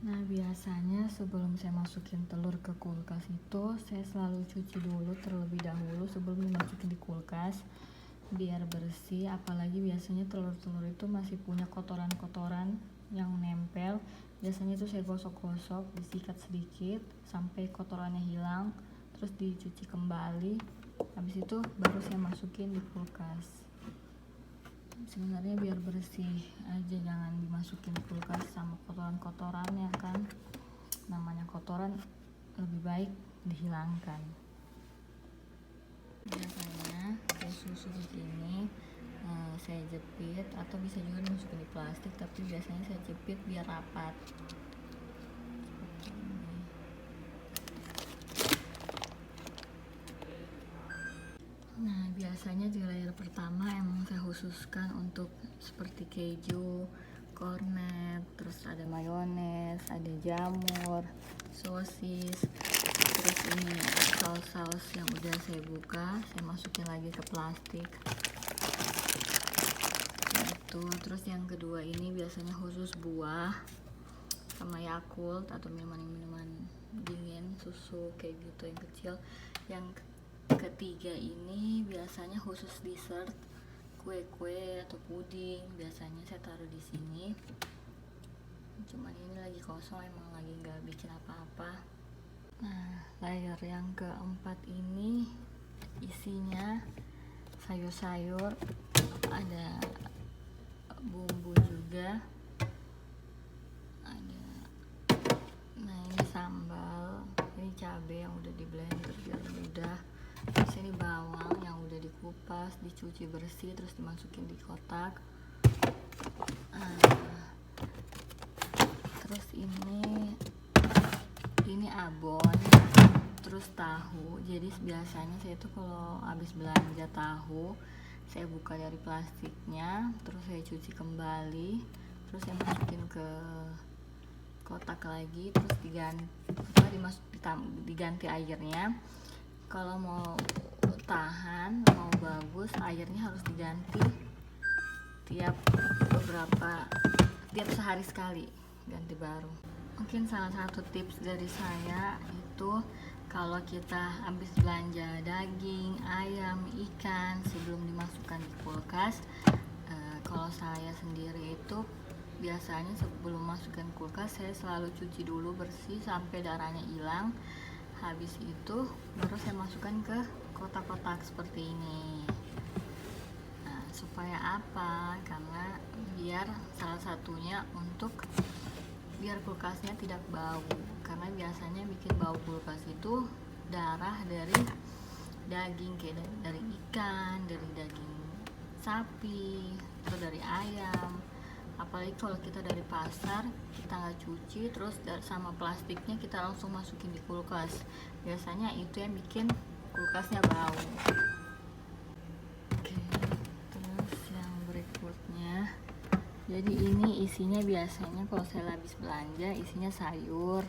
Nah, biasanya sebelum saya masukin telur ke kulkas itu saya selalu cuci dulu terlebih dahulu sebelum dimasukin di kulkas biar bersih. Apalagi biasanya telur-telur itu masih punya kotoran-kotoran yang nempel. Biasanya itu saya gosok-gosok, disikat sedikit sampai kotorannya hilang, terus dicuci kembali. Habis itu baru saya masukin di kulkas. Sebenarnya biar bersih aja, jangan dimasukin kulkas sama kotoran-kotorannya kan. Namanya kotoran lebih baik dihilangkan. Biasanya kayak susu begini saya jepit, atau bisa juga dimasukin di plastik, tapi biasanya saya jepit biar rapat. Nah, biasanya di layer pertama emang saya khususkan untuk seperti keju, kornet, terus ada mayones, ada jamur, sosis, terus ini saus-saus yang udah saya buka, saya masukin lagi ke plastik. Itu terus yang kedua ini biasanya khusus buah sama Yakult atau minuman-minuman dingin, susu kayak gitu yang kecil. Yang ketiga ini biasanya khusus dessert, kue-kue atau puding, biasanya saya taruh di sini. Cuman ini lagi kosong, emang lagi nggak bikin apa-apa. Nah, layer yang keempat ini isinya sayur-sayur, ada bumbu juga, ada, nah ini sambal, ini cabai yang udah di blender biar mudah. Terus ini bawang yang udah dikupas, dicuci bersih, terus dimasukin di kotak. Terus ini abon, terus tahu. Jadi biasanya saya tuh kalau habis belanja tahu, saya buka dari plastiknya, terus saya cuci kembali, terus saya masukin ke kotak lagi, terus diganti airnya. Kalau mau tahan, mau bagus, airnya harus diganti tiap sehari sekali, ganti baru. Mungkin salah satu tips dari saya itu, kalau kita habis belanja daging, ayam, ikan, sebelum dimasukkan di kulkas, kalau saya sendiri itu biasanya sebelum masukkan kulkas saya selalu cuci dulu bersih sampai darahnya hilang. Habis itu baru saya masukkan ke kotak-kotak seperti ini. Nah, supaya apa? Karena biar salah satunya untuk biar kulkasnya tidak bau, karena biasanya bikin bau kulkas itu darah dari daging, kayak dari ikan, dari daging sapi, atau dari ayam. Apalagi kalau kita dari pasar, kita nggak cuci, terus sama plastiknya kita langsung masukin di kulkas, biasanya itu yang bikin kulkasnya bau. Oke, terus yang berikutnya, jadi ini isinya biasanya kalau saya habis belanja isinya sayur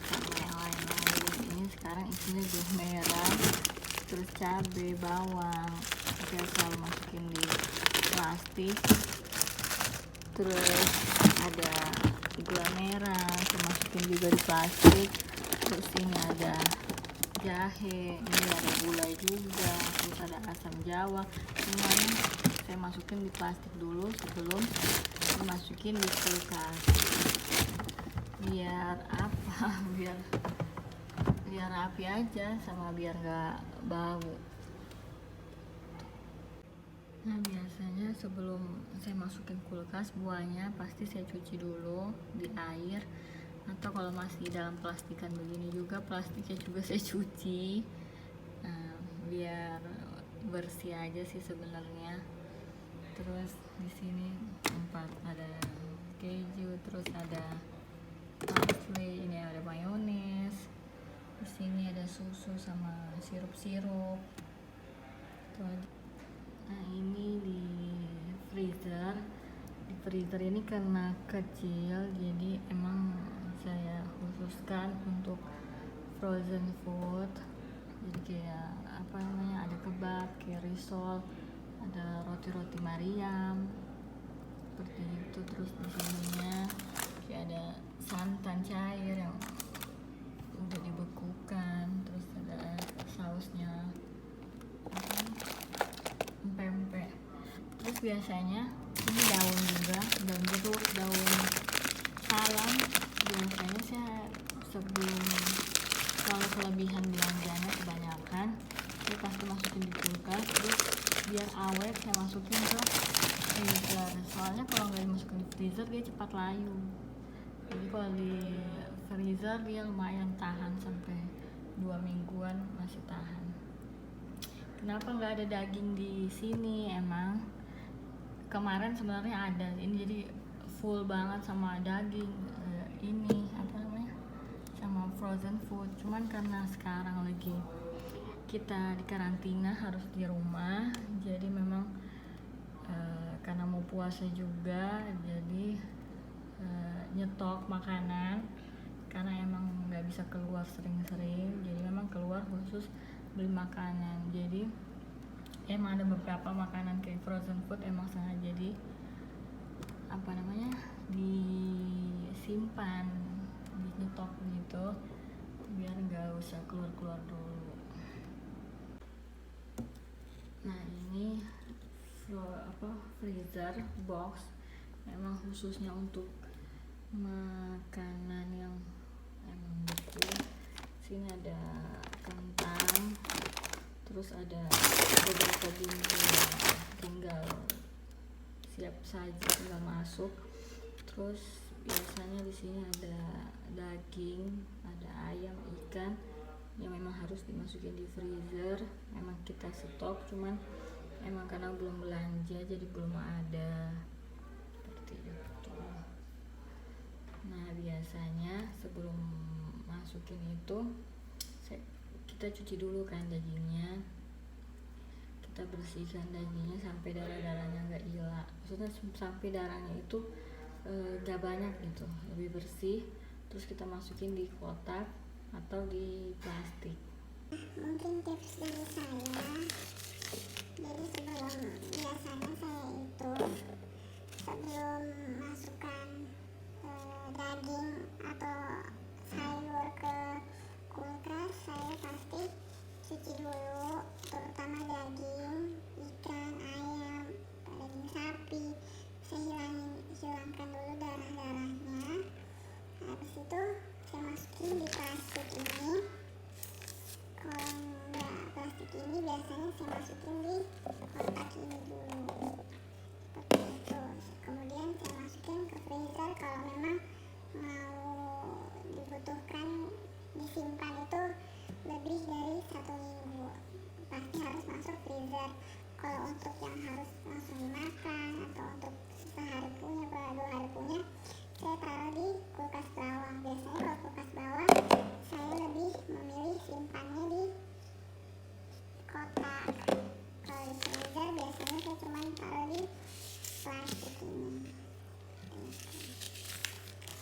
sama yang lain-lain. Ini sekarang isinya jeruk merah, terus cabai, bawang, saya selalu masukin di plastik. Terus ada gula merah, saya masukin juga di plastik. Terus ini ada jahe, ini ada gulai juga, terus ada asam jawa. Semuanya saya masukin di plastik dulu sebelum dimasukin di kulkas. Biar apa? biar rapi aja, sama biar nggak bau. Nah, biasanya sebelum saya masukin kulkas, buahnya pasti saya cuci dulu di air, atau kalau masih dalam plastikan begini juga, plastiknya juga saya cuci. Nah, biar bersih aja sih sebenarnya. Terus di sini 4 ada keju, terus ada parsley, ini ada mayones, di sini ada susu sama sirup-sirup. Nah, ini di freezer ini karena kecil, jadi emang saya khususkan untuk frozen food. Jadi kayak ada kebab, kayak risol, ada roti-roti Mariam seperti itu. Terus di sininya kayak ada santan cair yang udah dibekukan, terus ada sausnya pempek. Terus biasanya ini daun juga, daun jeruk, daun salam. Biasanya saya sebelum, kalau kelebihan belanjanya kebanyakan, saya pasti masukin di kulkas, terus biar awet saya masukin ke freezer. Soalnya kalau nggak dimasukin di freezer dia cepat layu. Jadi kalau di freezer dia lumayan tahan sampai 2 mingguan masih tahan. Kenapa nggak ada daging di sini? Emang kemarin sebenarnya ada, ini jadi full banget sama daging, ini apa namanya, sama frozen food. Cuman karena sekarang lagi kita di karantina harus di rumah, jadi memang karena mau puasa juga, jadi nyetok makanan karena emang nggak bisa keluar sering-sering, jadi memang keluar khusus beli makanan. Jadi emang ada beberapa makanan kayak frozen food emang sengaja jadi apa namanya, disimpan, dinyetok gitu biar nggak usah keluar dulu. Nah ini freezer box memang khususnya untuk makanan yang emang beku. Sini ada kentang, terus ada beberapa bumbu tinggal siap saji, tinggal masuk. Terus biasanya di sini ada daging, ada ayam, ikan yang memang harus dimasukin di freezer. Memang kita stok, cuman emang karena belum belanja jadi belum ada seperti itu. Nah biasanya sebelum masukin itu kita cuci dulu kan dagingnya, kita bersihkan dagingnya sampai darah-darahnya nggak hilang, maksudnya sampai darahnya itu gak banyak gitu, lebih bersih. Terus kita masukin di kotak atau di plastik. Mungkin tips dari saya, jadi biasanya saya itu sebelum masukkan daging atau sayur ke kulkas, saya pasti cuci dulu, terutama daging, ikan, ayam, daging sapi. Saya hilangkan dulu darah-darahnya. Habis itu saya masukin di plastik ini. Kalau nggak plastik ini biasanya saya masukin di kotak ini dulu, seperti itu. Kemudian saya masukin ke freezer. Kalau memang mau dibutuhkan disimpan itu lebih dari 1 minggu, pasti harus masuk freezer. Kalau untuk yang harus langsung dimakan atau untuk sehari punya, 2 hari punya, saya taruh di kulkas bawah. Biasanya kalau kulkas bawah saya lebih memilih simpannya di kotak. Kalau di freezer biasanya saya cuma taruh di plastik ini.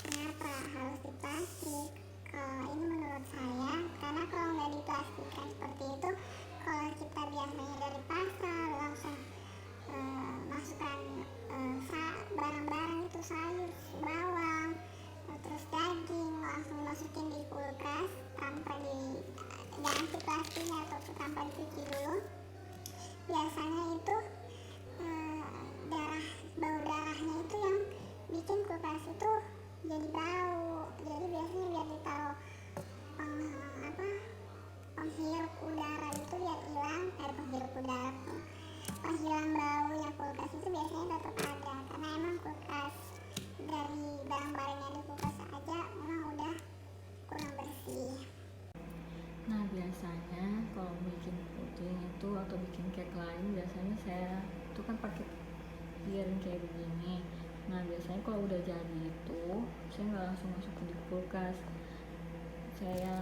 Kenapa harus di plastik? Kalau ini menurut saya, karena kalau nggak diplastikan seperti itu, kalau kita biasanya dari pasar langsung masukkan barang-barang itu, sayur, bawang, terus daging, langsung masukin di kulkas tanpa diganti plastiknya atau tanpa dicuci dulu. Biasanya itu bau darahnya itu yang bikin kulkas itu jadi bau. Jadi biasanya biar ditaruh penghirup udara itu biar hilang, penghilang baunya kulkas itu biasanya tetap ada, karena emang kulkas dari barang-barang yang di kulkas aja memang udah kurang bersih. Nah biasanya kalau bikin puding itu atau bikin cake lain, biasanya saya itu kan pakai piring kayak begini. Nah biasanya kalau udah jadi itu saya nggak langsung masukin di kulkas, saya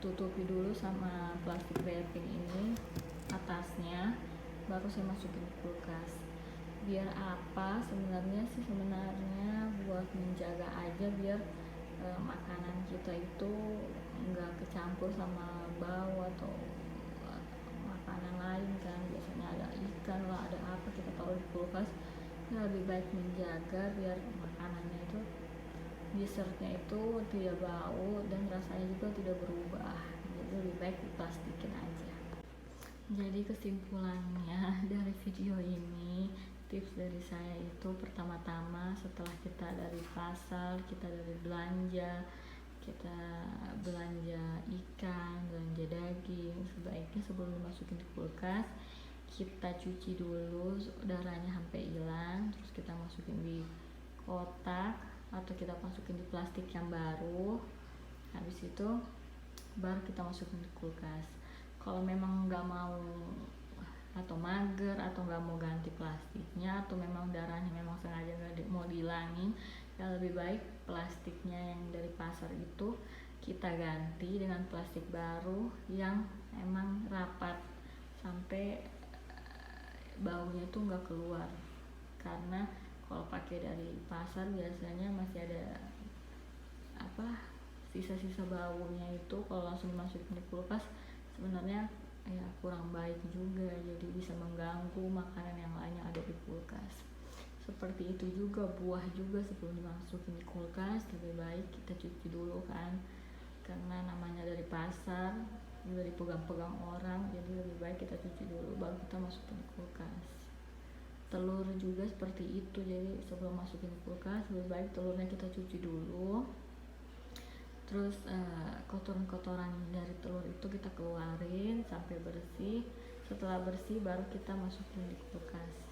tutupi dulu sama plastik wrapping ini atasnya, baru saya masukin di kulkas. Biar apa sebenarnya buat menjaga aja biar makanan kita itu nggak kecampur sama bau atau makanan lain kan. Biasanya ada ikan lah, ada apa, kita taruh di kulkas. Nah, lebih baik menjaga biar makanannya itu dessertnya itu tidak bau dan rasanya juga tidak berubah, jadi lebih baik diplastikin aja. Jadi kesimpulannya dari video ini, tips dari saya itu pertama-tama setelah kita dari pasar, kita dari belanja, kita belanja ikan, belanja daging, sebaiknya sebelum dimasukin di kulkas kita cuci dulu udaranya sampai hilang, terus kita masukin di kotak atau kita masukin di plastik yang baru. Habis itu baru kita masukin di kulkas. Kalau memang nggak mau atau mager atau nggak mau ganti plastiknya, atau memang darahnya memang sengaja nggak mau dihilangin, ya lebih baik plastiknya yang dari pasar itu kita ganti dengan plastik baru yang emang rapat sampai baunya tuh nggak keluar. Karena kalau pakai dari pasar biasanya masih ada sisa-sisa baunya itu, kalau langsung dimasukin di kulkas sebenarnya ya kurang baik juga, jadi bisa mengganggu makanan yang lain yang ada di kulkas. Seperti itu juga buah juga, sebelum dimasukin di kulkas lebih baik kita cuci dulu kan, karena namanya dari pasar udah dipegang-pegang orang, jadi lebih baik kita cuci dulu baru kita masukin di kulkas. Telur juga seperti itu, jadi sebelum masukin di kulkas lebih baik telurnya kita cuci dulu, terus kotoran-kotoran dari telur itu kita keluarin sampai bersih. Setelah bersih baru kita masukin di kulkas.